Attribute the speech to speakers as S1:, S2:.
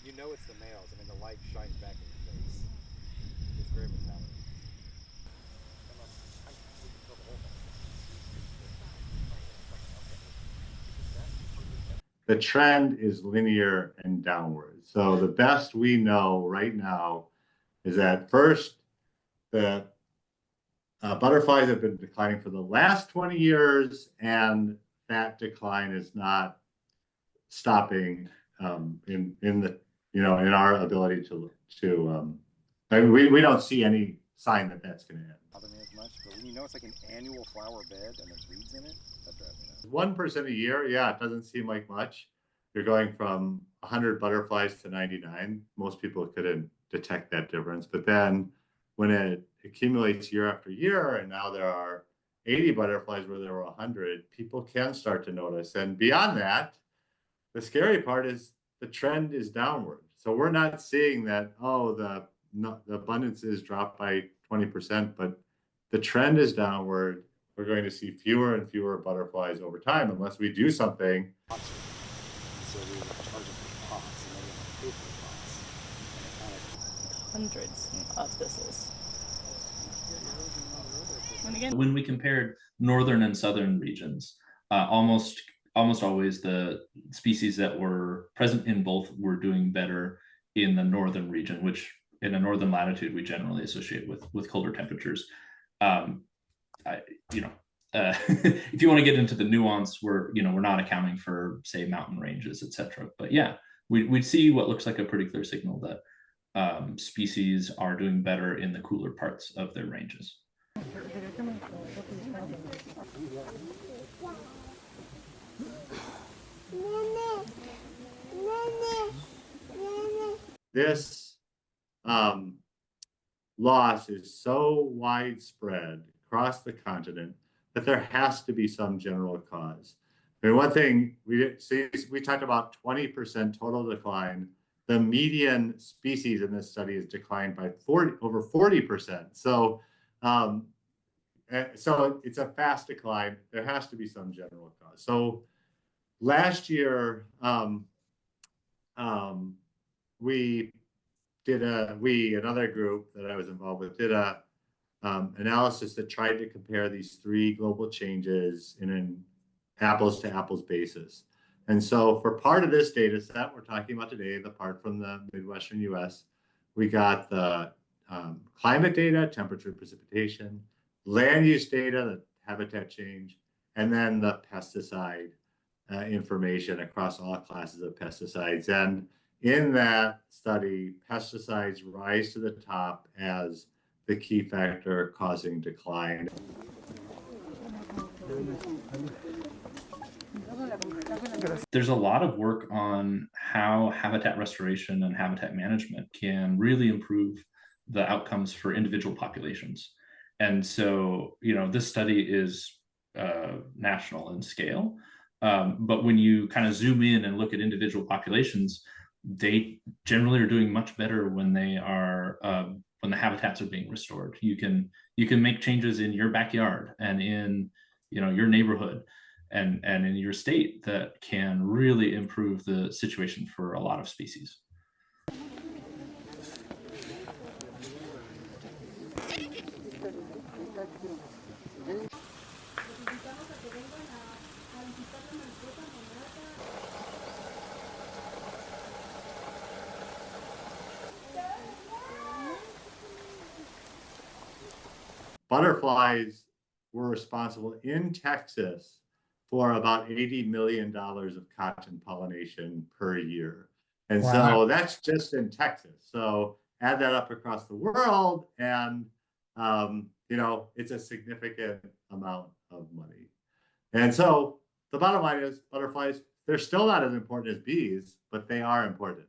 S1: You know it's the males. I mean, the light shines back in your face. It's very metallic.
S2: The trend is linear and downward. So the best we know right now is that first, the butterflies have been declining for the last 20 years, and that decline is not stopping in the in our ability to I mean, we don't see any sign that that's going to end.
S1: Bother me as much, but when you know it's like an annual flower bed and there's weeds in it, that drives me nuts.
S2: 1% a year, yeah, it doesn't seem like much. You're going from 100 butterflies to 99. Most people couldn't detect that difference, but then when it accumulates year after year, and now there are 80 butterflies where there were 100, people can start to notice. And beyond that, the scary part is the trend is downward. So we're not seeing that, oh, the abundance is dropped by 20%, but the trend is downward. We're going to see fewer and fewer butterflies over time unless we do something.
S1: So we would charge them for pots, and they would pay for pots.
S3: Hundreds of thistles. And again,
S4: when we compared northern and southern regions, almost always the species that were present in both were doing better in the northern region, which in a northern latitude we generally associate with colder temperatures. If you want to get into the nuance, we're not accounting for, say, mountain ranges, etc. But yeah, we'd see what looks like a pretty clear signal that species are doing better in the cooler parts of their ranges.
S2: This loss is so widespread across the continent that there has to be some general cause. I mean, one thing we talked about 20% total decline. The median species in this study is declined by over 40%. So it's a fast decline. There has to be some general cause. So last year, another group that I was involved with, did a analysis that tried to compare these three global changes in an apples to apples basis. And so for part of this data set we're talking about today, the part from the Midwestern US, we got the climate data, temperature, precipitation, land use data, the habitat change, and then the pesticide information across all classes of pesticides. And in that study, pesticides rise to the top as the key factor causing decline.
S4: There's a lot of work on how habitat restoration and habitat management can really improve the outcomes for individual populations. And so, this study is national in scale, but when you kind of zoom in and look at individual populations, they generally are doing much better when they are when the habitats are being restored. You can make changes in your backyard and in your neighborhood and in your state that can really improve the situation for a lot of species.
S2: Butterflies were responsible in Texas for about $80 million of cotton pollination per year. And wow. So that's just in Texas. So add that up across the world and, it's a significant amount of money. And so the bottom line is butterflies, they're still not as important as bees, but they are important.